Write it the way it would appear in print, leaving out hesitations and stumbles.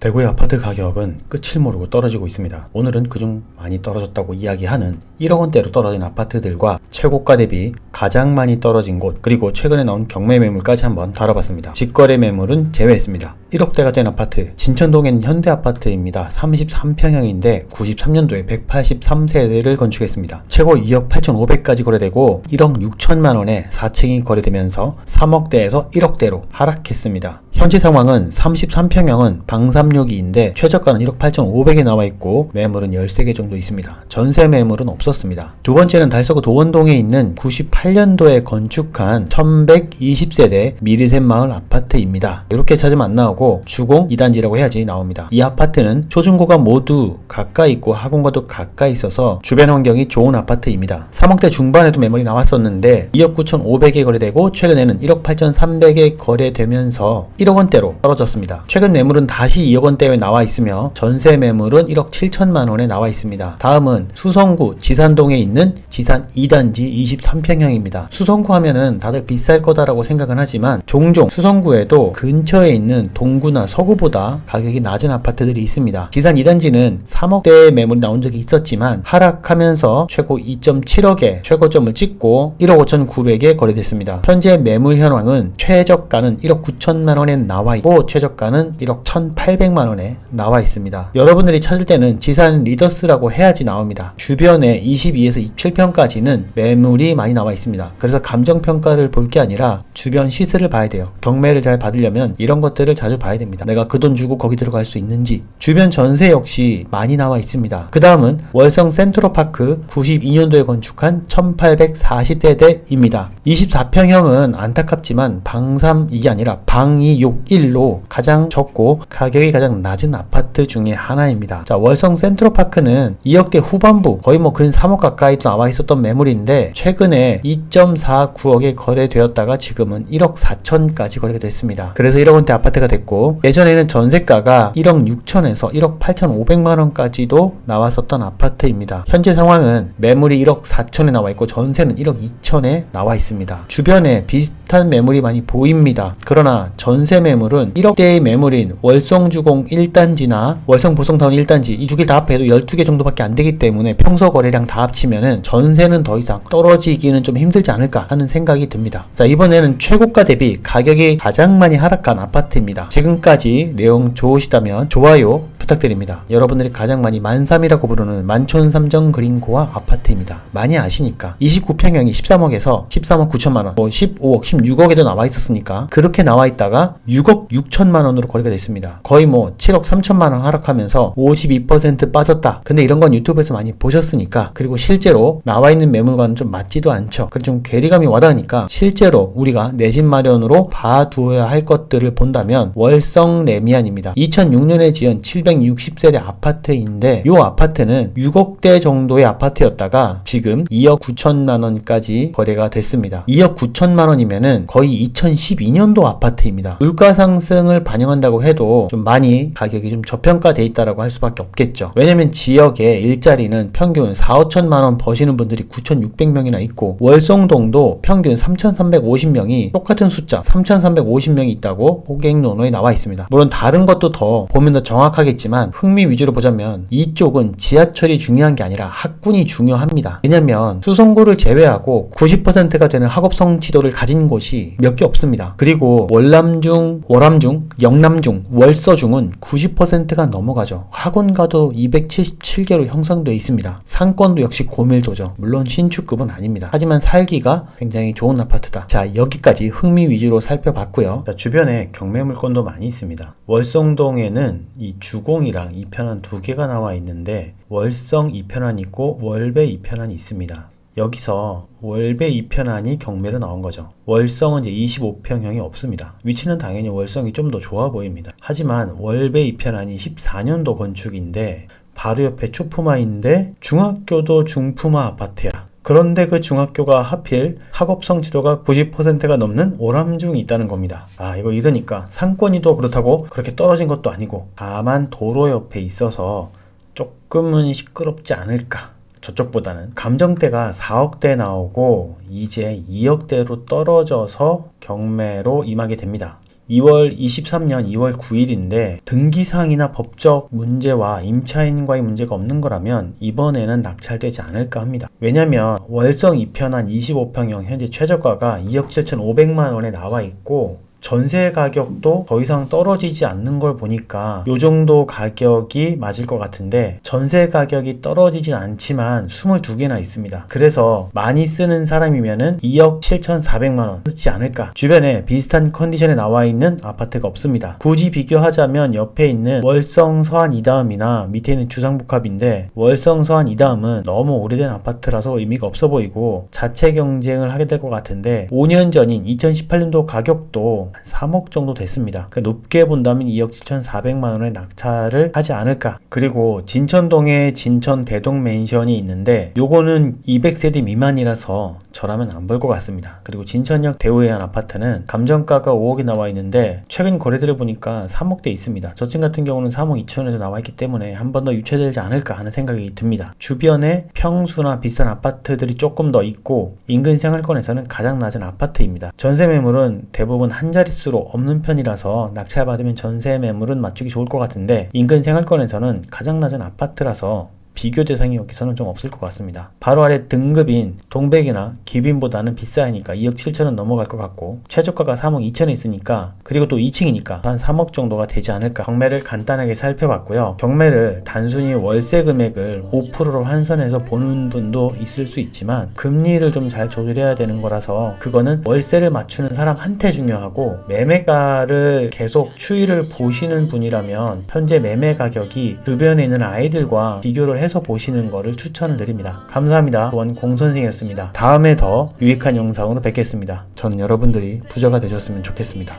대구의 아파트 가격은 끝을 모르고 떨어지고 있습니다. 오늘은 그중 많이 떨어졌다고 이야기하는 1억 원대로 떨어진 아파트들과 최고가 대비 가장 많이 떨어진 곳, 그리고 최근에 나온 경매 매물까지 한번 다뤄봤습니다. 직거래 매물은 제외했습니다. 1억대가 된 아파트, 진천동에 있는 현대아파트입니다. 33평형인데 93년도에 183세대를 건축했습니다. 최고 2억 8,500까지 거래되고 1억 6천만 원에 4층이 거래되면서 3억대에서 1억대로 하락했습니다. 현재 상황은 33평형은 방삼육이인데 최저가는 1억 8,500에 나와있고 매물은 13개 정도 있습니다. 전세 매물은 없었습니다. 두 번째는 달서구 도원동에 있는 98년도에 건축한 1120세대 미리샘마을 아파트입니다. 이렇게 찾으면 안 나오고 주공 2단지라고 해야지 나옵니다. 이 아파트는 초중고가 모두 가까이 있고 학원과도 가까이 있어서 주변 환경이 좋은 아파트입니다. 3억대 중반에도 매물이 나왔었는데 2억 9,500에 거래되고 최근에는 1억 8,300에 거래되면서 1억 원대로 떨어졌습니다. 최근 매물은 다시 2억 원대에 나와 있으며 전세 매물은 1억 7천만 원에 나와 있습니다. 다음은 수성구 지산동에 있는 지산 2단지 23평형입니다. 수성구 하면은 다들 비쌀 거다라고 생각은 하지만 종종 수성구에도 근처에 있는 동구나 서구보다 가격이 낮은 아파트들이 있습니다. 지산 2단지는 3억대의 매물이 나온 적이 있었지만 하락하면서 최고 2.7억에 최고점을 찍고 1억 5,900에 거래됐습니다. 현재 매물 현황은 최저가는 1억 9천만 원에 나와 있고 최저가는 1억 1,800만 원에 나와 있습니다. 여러분들이 찾을 때는 지산 리더스라고 해야지 나옵니다. 주변에 22에서 27평까지는 매물이 많이 나와 있습니다. 그래서 감정평가를 볼 게 아니라 주변 시세를 봐야 돼요. 경매를 잘 받으려면 이런 것들을 자주 봐야 됩니다. 내가 그 돈 주고 거기 들어갈 수 있는지. 주변 전세 역시 많이 나와 있습니다. 그 다음은 월성 센트럴파크 92년도에 건축한 1840세대입니다. 24평형은 안타깝지만 방3 이게 아니라 방2욕 1로 가장 적고 가격이 가장 낮은 아파트 중에 하나입니다. 자, 월성 센트럴파크는 2억대 후반부 거의 뭐 근 3억 가까이도 나와 있었던 매물인데 최근에 2.49억에 거래되었다가 지금은 1억 4천까지 거래가 됐습니다. 그래서 1억 원대 아파트가 됐고 예전에는 전세가가 1억 6천에서 1억 8,500만 원까지도 나왔었던 아파트입니다. 현재 상황은 매물이 1억 4천에 나와 있고 전세는 1억 2천에 나와 있습니다. 주변에 비슷한 매물이 많이 보입니다. 그러나 전세 매물은 1억대의 매물인 월성주공 1단지나 월성보성타운 1단지 이 두 개 다 합해도 12개 정도밖에 안 되기 때문에 평소 거래량 다 합치면은 전세는 더 이상 떨어지기는 좀 힘들지 않을까 하는 생각이 듭니다. 자, 이번에는 최고가 대비 가격이 가장 많이 하락한 아파트입니다. 지금까지 내용 좋으시다면 좋아요 부탁드립니다. 여러분들이 가장 많이 만삼이라고 부르는 만촌삼정 그린코아 아파트입니다. 많이 아시니까 29평형이 13억에서 13억 9천만 원, 뭐 15억, 16억에도 나와 있었으니까 그렇게 나와 있다가 6억 6천만 원으로 거래가 됐습니다. 거의 뭐 7억 3천만 원 하락하면서 52% 빠졌다. 근데 이런 건 유튜브에서 많이 보셨으니까 그리고 실제로 나와 있는 매물과는 좀 맞지도 않죠. 그래서 좀 괴리감이 와닿으니까 실제로 우리가 내 집 마련으로 봐두어야 할 것들을 본다면 월성 레미안입니다. 2006년에 지은 760세대 아파트인데 이 아파트는 6억대 정도의 아파트였다가 지금 2억 9천만 원까지 거래가 됐습니다. 2억 9천만 원이면은 거의 2012년도 아파트입니다. 물가 상승을 반영한다고 해도 좀 많이 가격이 좀 저평가돼 있다라고 할 수밖에 없겠죠. 왜냐면 지역에 일자리는 평균 4, 5천만 원 버시는 분들이 9,600명이나 있고 월성동도 평균 3,350명이 똑같은 숫자 3,350명이 있다고 호객노노에 나와 있습니다. 물론 다른 것도 더 보면 더 정확하겠지만 흥미 위주로 보자면 이쪽은 지하철이 중요한 게 아니라 학군이 중요합니다. 왜냐면 수성구를 제외하고 90%가 되는 학업성 지도를 가진 곳이 몇 개 없습니다. 그리고 월남중, 영남중, 월서중은 90%가 넘어가죠. 학원가도 277개로 형성되어 있습니다. 상권도 역시 고밀도죠. 물론 신축급은 아닙니다. 하지만 살기가 굉장히 좋은 아파트다. 자, 여기까지 흥미 위주로 살펴봤고요. 자, 주변에 경매 물건도 많이 있습니다. 월성동에는 이 주공이랑 2편안 두 개가 나와 있는데 월성 2편안이 있고 월배 2편안이 있습니다. 여기서 월배 2편안이 경매로 나온 거죠. 월성은 이제 25평형이 없습니다. 위치는 당연히 월성이 좀 더 좋아 보입니다. 하지만 월배 2편안이 14년도 건축인데 바로 옆에 초품화인데 중학교도 중품화 아파트야. 그런데 그 중학교가 하필 학업성 지도가 90%가 넘는 오람중이 있다는 겁니다. 아, 이거 이러니까 상권이도 그렇다고 그렇게 떨어진 것도 아니고 다만 도로 옆에 있어서 조금은 시끄럽지 않을까. 저쪽보다는 감정대가 4억대 나오고 이제 2억대로 떨어져서 경매로 임하게 됩니다. 2월 23년 2월 9일인데 등기사항이나 법적 문제와 임차인과의 문제가 없는 거라면 이번에는 낙찰되지 않을까 합니다. 왜냐면 월성 2편한 25평형 현재 최저가가 2억 7,500만 원에 나와 있고 전세 가격도 더 이상 떨어지지 않는 걸 보니까 요 정도 가격이 맞을 것 같은데 전세 가격이 떨어지진 않지만 22개나 있습니다. 그래서 많이 쓰는 사람이면은 2억 7,400만 원 쓰지 않을까. 주변에 비슷한 컨디션에 나와 있는 아파트가 없습니다. 굳이 비교하자면 옆에 있는 월성 서안 이다음이나 밑에 있는 주상복합인데 월성 서안 이다음은 너무 오래된 아파트라서 의미가 없어 보이고 자체 경쟁을 하게 될 것 같은데 5년 전인 2018년도 가격도 한 3억 정도 됐습니다. 높게 본다면 2억 7,400만 원의 낙찰을 하지 않을까. 그리고 진천동에 진천 대동 맨션이 있는데 요거는 200세대 미만이라서 저라면 안 볼 것 같습니다. 그리고 진천역 대우에 한 아파트는 감정가가 5억이 나와 있는데 최근 거래들을 보니까 3억대 있습니다. 저층 같은 경우는 3억 2천원에도 나와 있기 때문에 한 번 더 유찰되지 않을까 하는 생각이 듭니다. 주변에 평수나 비싼 아파트들이 조금 더 있고 인근 생활권에서는 가장 낮은 아파트입니다. 전세 매물은 대부분 한 자릿수로 없는 편이라서 낙찰받으면 전세 매물은 맞추기 좋을 것 같은데 인근 생활권에서는 가장 낮은 아파트라서 비교 대상이 여기서는 좀 없을 것 같습니다. 바로 아래 등급인 동백이나 기빈보다는 비싸니까 2억 7천원 넘어갈 것 같고 최저가가 3억 2천에 있으니까 그리고 또 2층이니까 한 3억 정도가 되지 않을까. 경매를 간단하게 살펴봤고요. 경매를 단순히 월세 금액을 5%로 환산해서 보는 분도 있을 수 있지만 금리를 좀 잘 조절해야 되는 거라서 그거는 월세를 맞추는 사람한테 중요하고 매매가를 계속 추이를 보시는 분이라면 현재 매매 가격이 주변에 있는 아이들과 비교를 해서 보시는 거를 추천을 드립니다. 감사합니다. 원공선생이었습니다. 다음에 더 유익한 영상으로 뵙겠습니다. 저는 여러분들이 부자가 되셨으면 좋겠습니다.